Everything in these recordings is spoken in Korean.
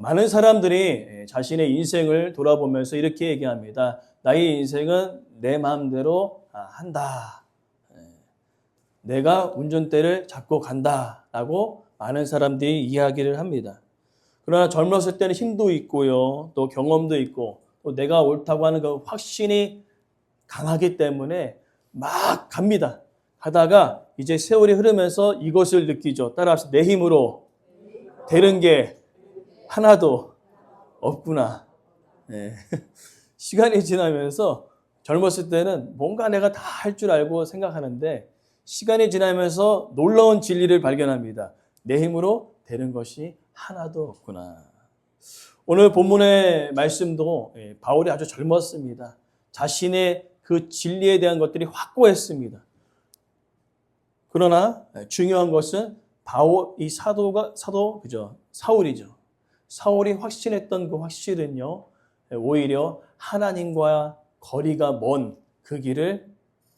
많은 사람들이 자신의 인생을 돌아보면서 이렇게 얘기합니다. 나의 인생은 내 마음대로 한다. 내가 운전대를 잡고 간다라고 많은 사람들이 이야기를 합니다. 그러나 젊었을 때는 힘도 있고요, 또 경험도 있고, 또 내가 옳다고 하는 그 확신이 강하기 때문에 막 갑니다. 가다가 이제 세월이 흐르면서 이것을 느끼죠. 따라합시다. 내 힘으로 되는 게 하나도 없구나. 네. 시간이 지나면서 젊었을 때는 뭔가 내가 다 할 줄 알고 생각하는데 시간이 지나면서 놀라운 진리를 발견합니다. 내 힘으로 되는 것이 하나도 없구나. 오늘 본문의 말씀도 바울이 아주 젊었습니다. 자신의 그 진리에 대한 것들이 확고했습니다. 그러나 중요한 것은 이 사울이죠. 사울이 확신했던 그 확실은요, 오히려 하나님과 거리가 먼 그 길을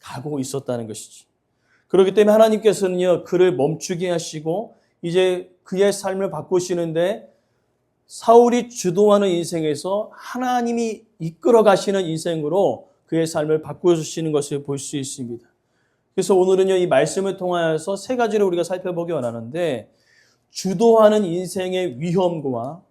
가고 있었다는 것이죠. 그렇기 때문에 하나님께서는요, 그를 멈추게 하시고 이제 그의 삶을 바꾸시는데 사울이 주도하는 인생에서 하나님이 이끌어 가시는 인생으로 그의 삶을 바꾸시는 것을 볼 수 있습니다. 그래서 오늘은요, 이 말씀을 통하여서 세 가지를 우리가 살펴보기 원하는데 주도하는 인생의 위험과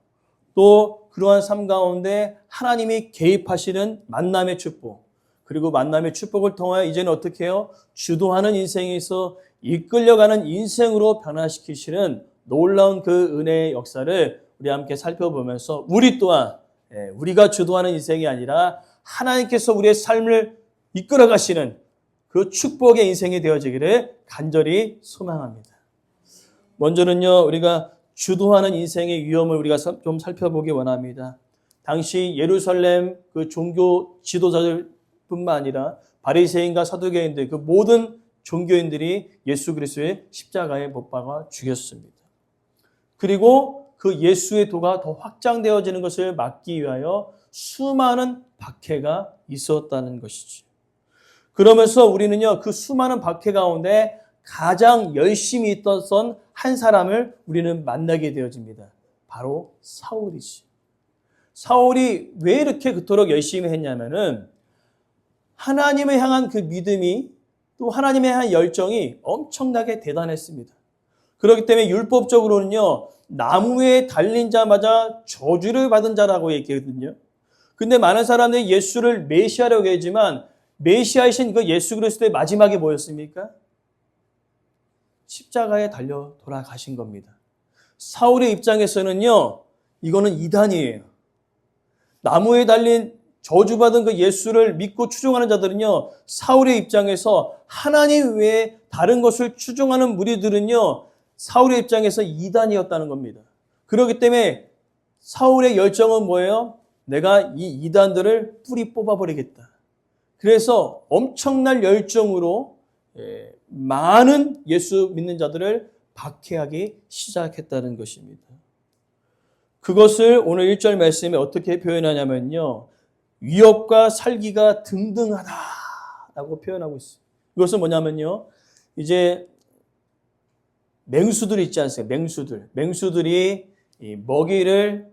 또 그러한 삶 가운데 하나님이 개입하시는 만남의 축복, 그리고 만남의 축복을 통하여 이제는 어떻게 해요? 주도하는 인생에서 이끌려가는 인생으로 변화시키시는 놀라운 그 은혜의 역사를 우리 함께 살펴보면서 우리 또한 우리가 주도하는 인생이 아니라 하나님께서 우리의 삶을 이끌어 가시는 그 축복의 인생이 되어지기를 간절히 소망합니다. 먼저는요, 우리가 주도하는 인생의 위험을 우리가 좀 살펴보기 원합니다. 당시 예루살렘 그 종교 지도자들뿐만 아니라 바리새인과 사두개인들 그 모든 종교인들이 예수 그리스도의 십자가에 못 박아 죽였습니다. 그리고 그 예수의 도가 더 확장되어지는 것을 막기 위하여 수많은 박해가 있었다는 것이죠. 그러면서 우리는요, 그 수많은 박해 가운데 가장 열심히 있던 한 사람을 우리는 만나게 되어집니다. 바로 사울이지. 사울이 왜 이렇게 그토록 열심히 했냐면은 하나님을 향한 그 믿음이 또 하나님에 대한 열정이 엄청나게 대단했습니다. 그렇기 때문에 율법적으로는요, 나무에 달린 자마다 저주를 받은 자라고 얘기하거든요. 근데 많은 사람들이 예수를 메시아라고 하지만 메시아이신 그 예수 그리스도의 마지막이 뭐였습니까? 십자가에 달려 돌아가신 겁니다. 사울의 입장에서는요, 이거는 이단이에요. 나무에 달린 저주받은 그 예수를 믿고 추종하는 자들은요, 사울의 입장에서 하나님 외에 다른 것을 추종하는 무리들은요, 사울의 입장에서 이단이었다는 겁니다. 그렇기 때문에 사울의 열정은 뭐예요? 내가 이 이단들을 뿌리 뽑아버리겠다. 그래서 엄청난 열정으로 많은 예수 믿는 자들을 박해하기 시작했다는 것입니다. 그것을 오늘 1절 말씀에 어떻게 표현하냐면요, 위협과 살기가 등등하다라고 표현하고 있어요. 이것은 뭐냐면요, 이제 맹수들 있지 않습니까? 맹수들이 이 먹이를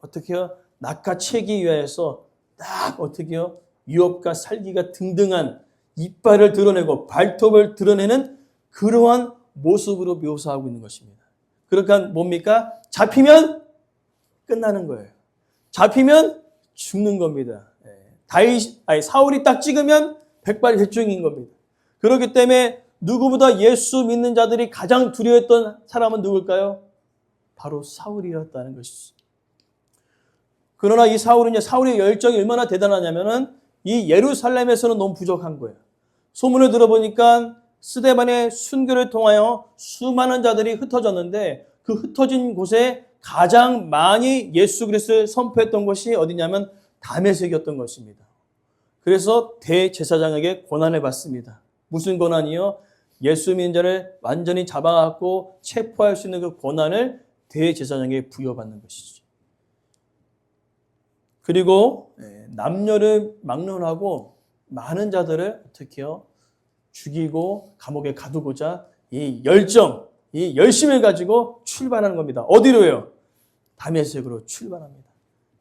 어떻게 해요? 낚아채기 위해서 딱 어떻게 해요? 위협과 살기가 등등한 이빨을 드러내고 발톱을 드러내는 그러한 모습으로 묘사하고 있는 것입니다. 그러니까 뭡니까? 잡히면 끝나는 거예요. 잡히면 죽는 겁니다. 사울이 딱 찍으면 백발백중인 겁니다. 그렇기 때문에 누구보다 예수 믿는 자들이 가장 두려워했던 사람은 누굴까요? 바로 사울이었다는 것이죠. 그러나 이 사울의 열정이 얼마나 대단하냐면은 이 예루살렘에서는 너무 부족한 거예요. 소문을 들어보니까 스데반의 순교를 통하여 수많은 자들이 흩어졌는데 그 흩어진 곳에 가장 많이 예수 그리스도를 선포했던 것이 어디냐면 다메섹이었던 것입니다. 그래서 대제사장에게 고난을 받습니다. 무슨 고난이요? 예수 믿는 자를 완전히 잡아갖고 체포할 수 있는 그 고난을 대제사장에게 부여받는 것이죠. 그리고 남녀를 막론하고 많은 자들을 어떻게 해요? 죽이고 감옥에 가두고자 이 열정, 이 열심을 가지고 출발하는 겁니다. 어디로요? 다메섹으로 출발합니다.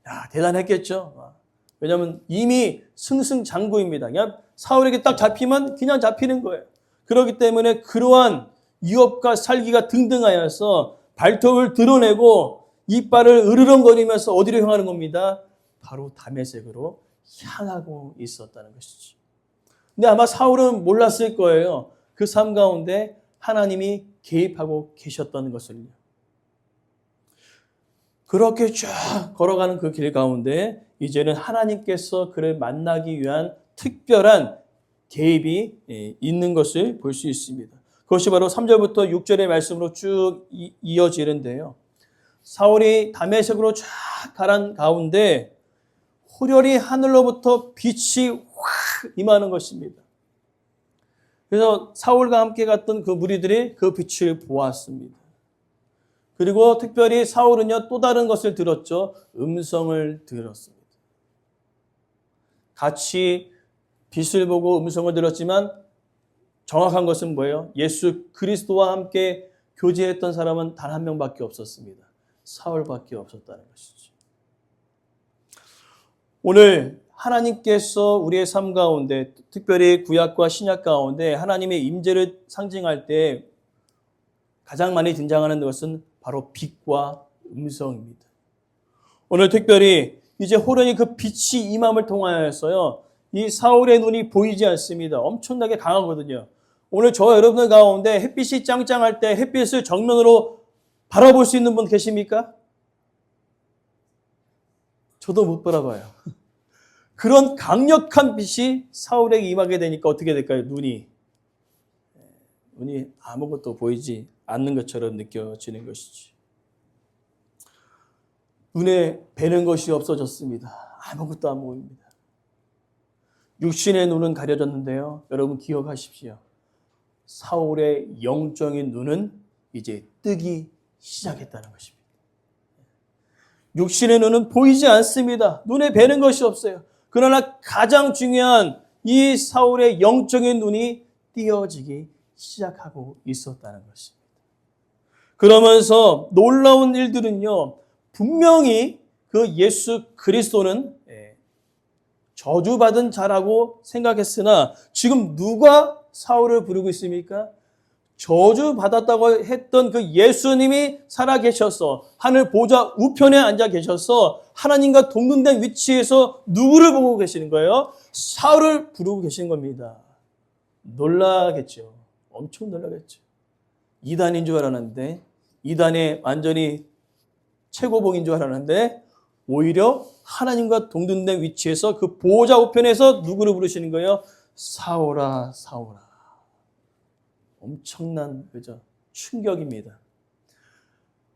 야, 대단했겠죠. 왜냐하면 이미 승승장구입니다. 그냥 사울에게 딱 잡히면 그냥 잡히는 거예요. 그렇기 때문에 그러한 위협과 살기가 등등하여서 발톱을 드러내고 이빨을 으르렁거리면서 어디로 향하는 겁니다? 바로 다메섹으로 향하고 있었다는 것이죠. 근데 아마 사울은 몰랐을 거예요. 그 삶 가운데 하나님이 개입하고 계셨다는 것을요. 그렇게 쫙 걸어가는 그 길 가운데 이제는 하나님께서 그를 만나기 위한 특별한 개입이 있는 것을 볼 수 있습니다. 그것이 바로 3절부터 6절의 말씀으로 쭉 이어지는데요. 사울이 다메섹으로 쫙 가란 가운데 호련히 하늘로부터 빛이 확 임하는 것입니다. 그래서 사울과 함께 갔던 그 무리들이 그 빛을 보았습니다. 그리고 특별히 사울은요, 또 다른 것을 들었죠. 음성을 들었습니다. 같이 빛을 보고 음성을 들었지만 정확한 것은 뭐예요? 예수 그리스도와 함께 교제했던 사람은 단 한 명밖에 없었습니다. 사울밖에 없었다는 것이죠. 오늘 하나님께서 우리의 삶 가운데, 특별히 구약과 신약 가운데 하나님의 임재를 상징할 때 가장 많이 등장하는 것은 바로 빛과 음성입니다. 오늘 특별히 이제 호련히 그 빛이 임함을 통하여서요, 이 사울의 눈이 보이지 않습니다. 엄청나게 강하거든요. 오늘 저와 여러분들 가운데 햇빛이 짱짱할 때 햇빛을 정면으로 바라볼 수 있는 분 계십니까? 저도 못 바라봐요. 그런 강력한 빛이 사울에게 임하게 되니까 어떻게 될까요? 눈이 아무것도 보이지 않는 것처럼 느껴지는 것이지. 눈에 뵈는 것이 없어졌습니다. 아무것도 안 보입니다. 육신의 눈은 가려졌는데요. 여러분 기억하십시오. 사울의 영적인 눈은 이제 뜨기 시작했다는 것입니다. 육신의 눈은 보이지 않습니다. 눈에 뵈는 것이 없어요. 그러나 가장 중요한 이 사울의 영적인 눈이 띄어지기 시작하고 있었다는 것입니다. 그러면서 놀라운 일들은요, 분명히 그 예수 그리스도는 저주받은 자라고 생각했으나 지금 누가 사울을 부르고 있습니까? 저주받았다고 했던 그 예수님이 살아계셔서 하늘 보좌 우편에 앉아 계셔서 하나님과 동등된 위치에서 누구를 보고 계시는 거예요? 사울을 부르고 계신 겁니다. 놀라겠죠. 엄청 놀라겠죠. 이단인 줄 알았는데, 이단의 완전히 최고봉인 줄 알았는데 오히려 하나님과 동등된 위치에서 그 보호자 우편에서 누구를 부르시는 거예요? 사울아, 사울아. 엄청난 그죠? 충격입니다.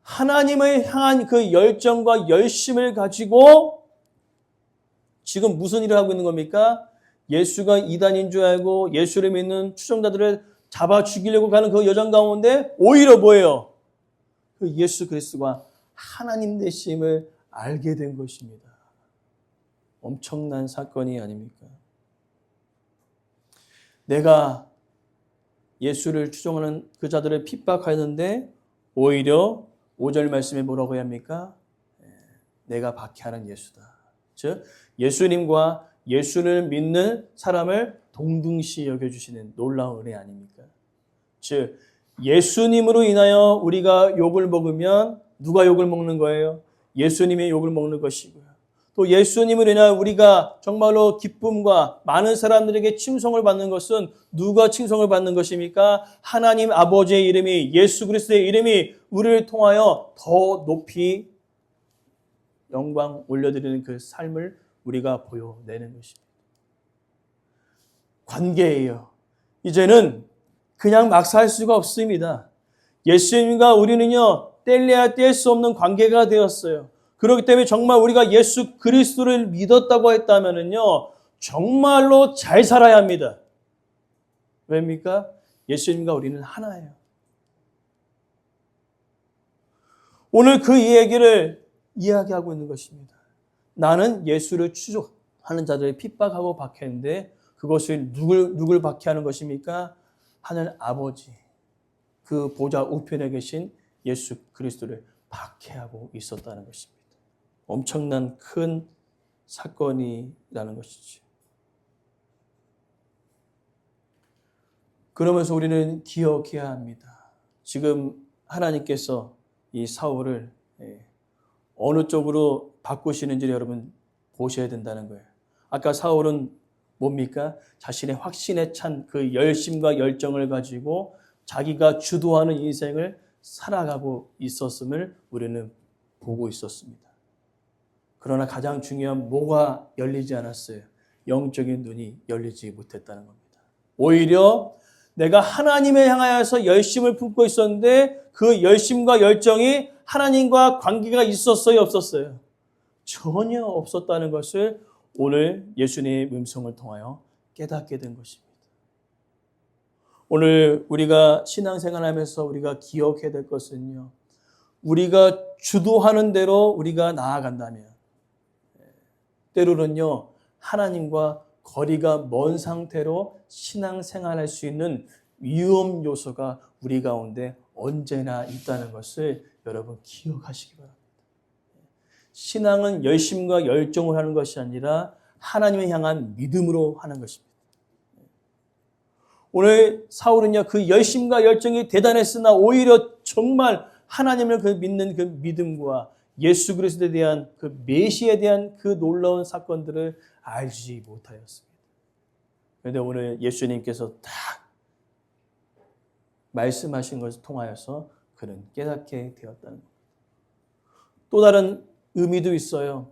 하나님을 향한 그 열정과 열심을 가지고 지금 무슨 일을 하고 있는 겁니까? 예수가 이단인 줄 알고 예수를 믿는 추종자들을 잡아 죽이려고 가는 그 여정 가운데 오히려 뭐예요? 그 예수 그리스도가 하나님 되심을 알게 된 것입니다. 엄청난 사건이 아닙니까? 내가 예수를 추종하는 그 자들을 핍박하였는데 오히려 5절 말씀에 뭐라고 해야 합니까? 내가 박해하는 예수다. 즉 예수님과 예수를 믿는 사람을 동등시 여겨주시는 놀라운 은혜 아닙니까? 즉 예수님으로 인하여 우리가 욕을 먹으면 누가 욕을 먹는 거예요? 예수님의 욕을 먹는 것이고요. 또 예수님을 인하여 우리가 정말로 기쁨과 많은 사람들에게 칭송을 받는 것은 누가 칭송을 받는 것입니까? 하나님 아버지의 이름이, 예수 그리스도의 이름이 우리를 통하여 더 높이 영광 올려드리는 그 삶을 우리가 보여내는 것입니다. 관계예요. 이제는 그냥 막 살 수가 없습니다. 예수님과 우리는요, 뗄래야 뗄 수 없는 관계가 되었어요. 그렇기 때문에 정말 우리가 예수 그리스도를 믿었다고 했다면은요, 정말로 잘 살아야 합니다. 왜입니까? 예수님과 우리는 하나예요. 오늘 그 이야기를 이야기하고 있는 것입니다. 나는 예수를 추종하는 자들을 핍박하고 박해했는데 그것을 누굴 박해하는 것입니까? 하늘 아버지, 그 보좌 우편에 계신 예수 그리스도를 박해하고 있었다는 것입니다. 엄청난 큰 사건이라는 것이죠. 그러면서 우리는 기억해야 합니다. 지금 하나님께서 이 사울을 어느 쪽으로 바꾸시는지를 여러분 보셔야 된다는 거예요. 아까 사울은 뭡니까? 자신의 확신에 찬 그 열심과 열정을 가지고 자기가 주도하는 인생을 살아가고 있었음을 우리는 보고 있었습니다. 그러나 가장 중요한 뭐가 열리지 않았어요? 영적인 눈이 열리지 못했다는 겁니다. 오히려 내가 하나님을 향하여서 열심을 품고 있었는데 그 열심과 열정이 하나님과 관계가 있었어요, 없었어요? 전혀 없었다는 것을 오늘 예수님의 음성을 통하여 깨닫게 된 것입니다. 오늘 우리가 신앙생활하면서 우리가 기억해야 될 것은요, 우리가 주도하는 대로 우리가 나아간다면 때로는요 하나님과 거리가 먼 상태로 신앙생활할 수 있는 위험 요소가 우리 가운데 언제나 있다는 것을 여러분 기억하시기 바랍니다. 신앙은 열심과 열정을 하는 것이 아니라 하나님을 향한 믿음으로 하는 것입니다. 오늘 사울은요 그 열심과 열정이 대단했으나 오히려 정말 하나님을 믿는 그 믿음과 예수 그리스도에 대한 그 메시아에 대한 그 놀라운 사건들을 알지 못하였습니다. 그런데 오늘 예수님께서 딱 말씀하신 것을 통하여서 그는 깨닫게 되었다는 겁니다. 또 다른 의미도 있어요.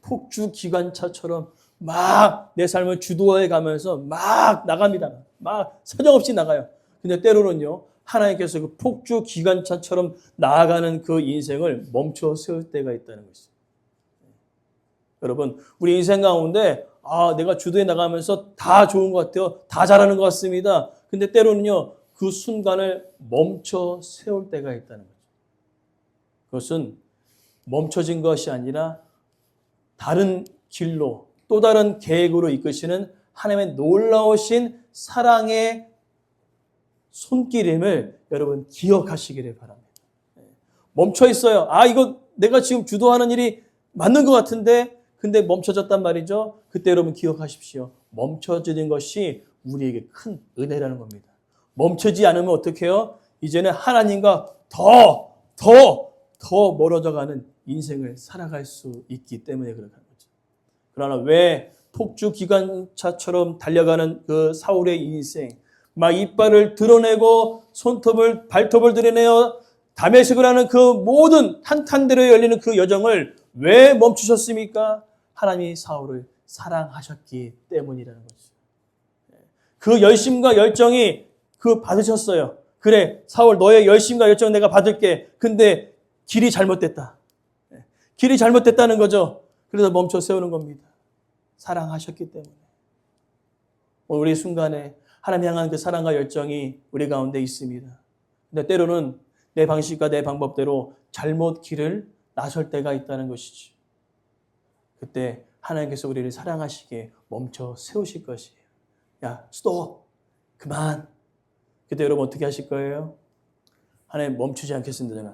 폭주 기관차처럼 막 내 삶을 주도해 가면서 막 나갑니다. 막 사정없이 나가요. 근데 때로는요 하나님께서 그 폭주 기관차처럼 나아가는 그 인생을 멈춰 세울 때가 있다는 것이죠. 여러분 우리 인생 가운데 내가 주도해 나가면서 다 좋은 것 같아요. 다 잘하는 것 같습니다. 근데 때로는요 그 순간을 멈춰 세울 때가 있다는 거죠. 그것은 멈춰진 것이 아니라 다른 길로 또 다른 계획으로 이끄시는 하나님의 놀라우신 사랑의 손길임을 여러분 기억하시기를 바랍니다. 멈춰 있어요. 이거 내가 지금 주도하는 일이 맞는 것 같은데 근데 멈춰졌단 말이죠. 그때 여러분 기억하십시오. 멈춰지는 것이 우리에게 큰 은혜라는 겁니다. 멈추지 않으면 어떻게 해요? 이제는 하나님과 더 멀어져가는 인생을 살아갈 수 있기 때문에 그렇게 하는 거죠. 그러나 왜 폭주 기관차처럼 달려가는 그 사울의 인생, 막 이빨을 드러내고 발톱을 드러내어 다메섹을 하는 그 모든 탄탄대로 열리는 그 여정을 왜 멈추셨습니까? 하나님이 사울을 사랑하셨기 때문이라는 거죠. 그 열심과 열정이 받으셨어요. 그래, 사울 너의 열심과 열정 내가 받을게. 근데 길이 잘못됐다. 길이 잘못됐다는 거죠. 그래서 멈춰 세우는 겁니다. 사랑하셨기 때문에. 오늘 우리 순간에 하나님 향한 그 사랑과 열정이 우리 가운데 있습니다. 근데 때로는 내 방식과 내 방법대로 잘못 길을 나설 때가 있다는 것이지. 그때 하나님께서 우리를 사랑하시기에 멈춰 세우실 것이에요. 야, 스톱! 그만! 그때 여러분 어떻게 하실 거예요? 하나님 멈추지 않겠습니다. 저는.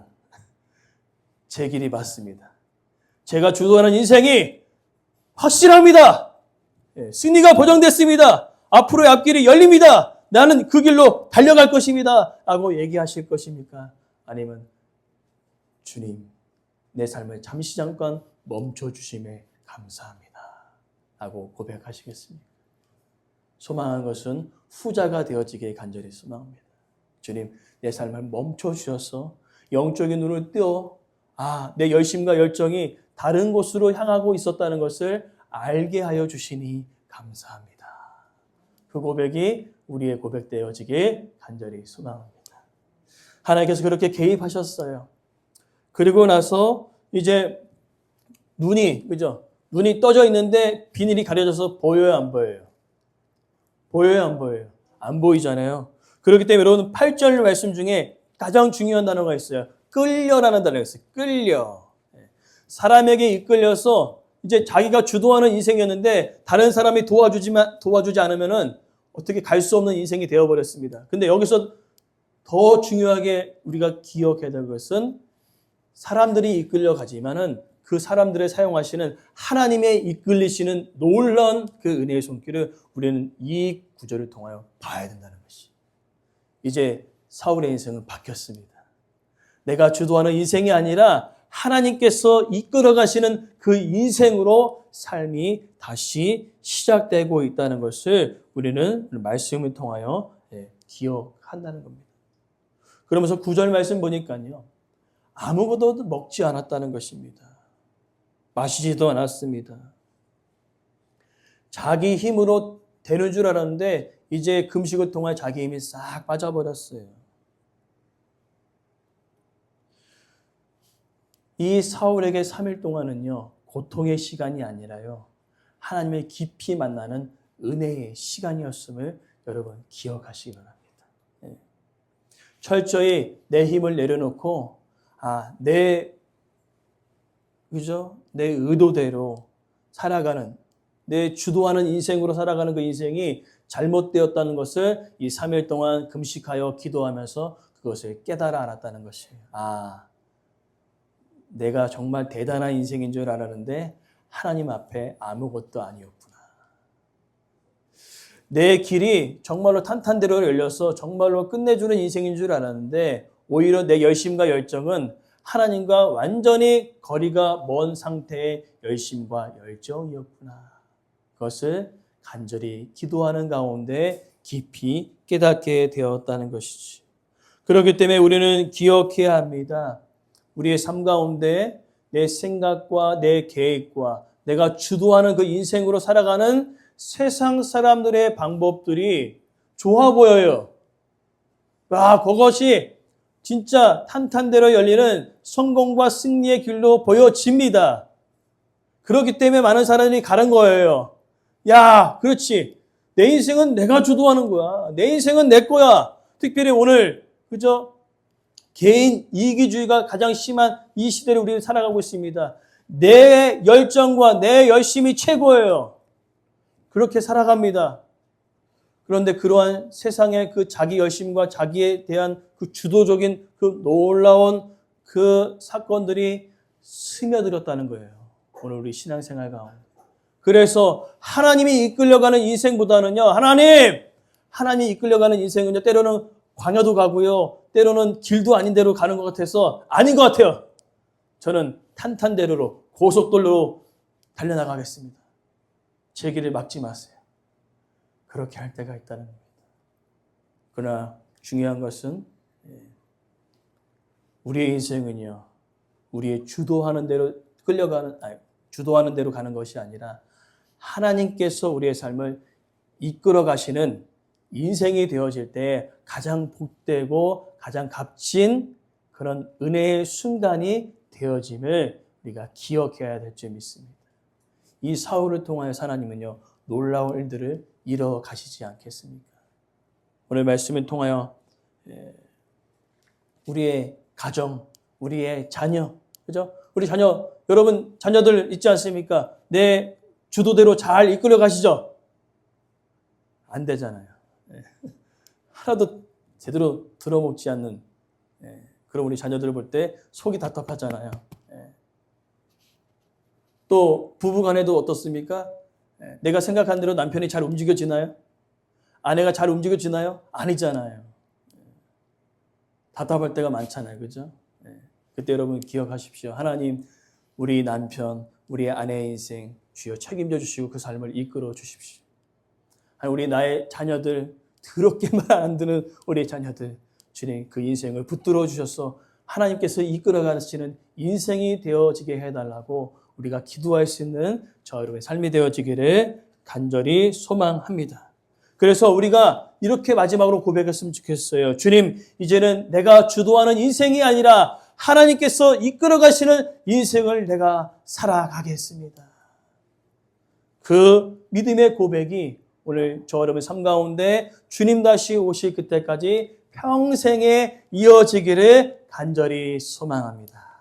제 길이 맞습니다. 제가 주도하는 인생이 확실합니다. 승리가 보장됐습니다. 앞으로의 앞길이 열립니다. 나는 그 길로 달려갈 것입니다. 라고 얘기하실 것입니까? 아니면 주님, 내 삶을 잠시 잠깐 멈춰주심에 감사합니다. 라고 고백하시겠습니까? 소망한 것은 후자가 되어지기에 간절히 소망합니다. 주님, 내 삶을 멈춰주셔서 영적인 눈을 띄어 내 열심과 열정이 다른 곳으로 향하고 있었다는 것을 알게 하여 주시니 감사합니다. 그 고백이 우리의 고백되어지길 간절히 소망합니다. 하나님께서 그렇게 개입하셨어요. 그리고 나서 이제 눈이 떠져 있는데 비닐이 가려져서 보여요, 안 보여요? 보여요, 안 보여요? 안 보이잖아요. 그렇기 때문에 여러분 8절 말씀 중에 가장 중요한 단어가 있어요. 끌려라는 단어가 있어요. 끌려. 사람에게 이끌려서 이제 자기가 주도하는 인생이었는데 다른 사람이 도와주지 않으면은 어떻게 갈 수 없는 인생이 되어버렸습니다. 근데 여기서 더 중요하게 우리가 기억해야 될 것은 사람들이 이끌려가지만은 그 사람들을 사용하시는 하나님의 이끌리시는 놀라운 그 은혜의 손길을 우리는 이 구절을 통하여 봐야 된다는 것이. 이제 사울의 인생은 바뀌었습니다. 내가 주도하는 인생이 아니라 하나님께서 이끌어가시는 그 인생으로 삶이 다시 시작되고 있다는 것을 우리는 말씀을 통하여 기억한다는 겁니다. 그러면서 9절 말씀 보니까요. 아무것도 먹지 않았다는 것입니다. 마시지도 않았습니다. 자기 힘으로 되는 줄 알았는데 이제 금식을 통해 자기 힘이 싹 빠져버렸어요. 이 사울에게 3일 동안은요. 고통의 시간이 아니라요. 하나님을 깊이 만나는 은혜의 시간이었음을 여러분 기억하시기 바랍니다. 철저히 내 힘을 내려놓고 내 의도대로 살아가는, 내 주도하는 인생으로 살아가는 그 인생이 잘못되었다는 것을 이 3일 동안 금식하여 기도하면서 그것을 깨달아 알았다는 것이에요. 내가 정말 대단한 인생인 줄 알았는데 하나님 앞에 아무것도 아니었구나. 내 길이 정말로 탄탄대로 열려서 정말로 끝내주는 인생인 줄 알았는데 오히려 내 열심과 열정은 하나님과 완전히 거리가 먼 상태의 열심과 열정이었구나. 그것을 간절히 기도하는 가운데 깊이 깨닫게 되었다는 것이지. 그렇기 때문에 우리는 기억해야 합니다. 우리의 삶 가운데 내 생각과 내 계획과 내가 주도하는 그 인생으로 살아가는 세상 사람들의 방법들이 좋아 보여요. 그것이 진짜 탄탄대로 열리는 성공과 승리의 길로 보여집니다. 그렇기 때문에 많은 사람들이 가는 거예요. 그렇지. 내 인생은 내가 주도하는 거야. 내 인생은 내 거야. 특별히 오늘 개인 이기주의가 가장 심한 이 시대를 우리는 살아가고 있습니다. 내 열정과 내 열심이 최고예요. 그렇게 살아갑니다. 그런데 그러한 세상의 그 자기 열심과 자기에 대한 그 주도적인 그 놀라운 그 사건들이 스며들었다는 거예요. 오늘 우리 신앙생활 가운데. 그래서 하나님이 이끌려가는 인생보다는요. 하나님이 이끌려가는 인생은요. 때로는 광야도 가고요. 때로는 길도 아닌 데로 가는 것 같아서 아닌 것 같아요. 저는 탄탄대로로 고속도로로 달려나가겠습니다. 제 길을 막지 마세요. 그렇게 할 때가 있다는 겁니다. 그러나 중요한 것은 우리의 인생은요. 우리의 주도하는 대로 주도하는 대로 가는 것이 아니라 하나님께서 우리의 삶을 이끌어 가시는 인생이 되어질 때 가장 복되고 가장 값진 그런 은혜의 순간이 되어짐을 우리가 기억해야 될 줄 믿습니다. 이 사울을 통하여 하나님은요. 놀라운 일들을 이뤄 가시지 않겠습니까? 오늘 말씀을 통하여 우리의 가정, 우리의 자녀, 그죠? 우리 자녀, 여러분 자녀들 있지 않습니까? 내 주도대로 잘 이끌어 가시죠? 안 되잖아요. 하나도 제대로 들어먹지 않는 그런 우리 자녀들을 볼 때 속이 답답하잖아요. 또 부부간에도 어떻습니까? 내가 생각한 대로 남편이 잘 움직여지나요? 아내가 잘 움직여지나요? 아니잖아요. 답답할 때가 많잖아요. 그죠? 그때 여러분 기억하십시오. 하나님, 우리 남편, 우리 아내의 인생 주여 책임져 주시고 그 삶을 이끌어 주십시오. 우리 나의 자녀들, 더럽게 말 안 듣는 우리 자녀들, 주님 그 인생을 붙들어 주셔서 하나님께서 이끌어 가시는 인생이 되어지게 해달라고 우리가 기도할 수 있는 저 여러분의 삶이 되어지기를 간절히 소망합니다. 그래서 우리가 이렇게 마지막으로 고백했으면 좋겠어요. 주님, 이제는 내가 주도하는 인생이 아니라 하나님께서 이끌어 가시는 인생을 내가 살아가겠습니다. 그 믿음의 고백이 오늘 저 여러분의 삶 가운데 주님 다시 오실 그때까지 평생에 이어지기를 간절히 소망합니다.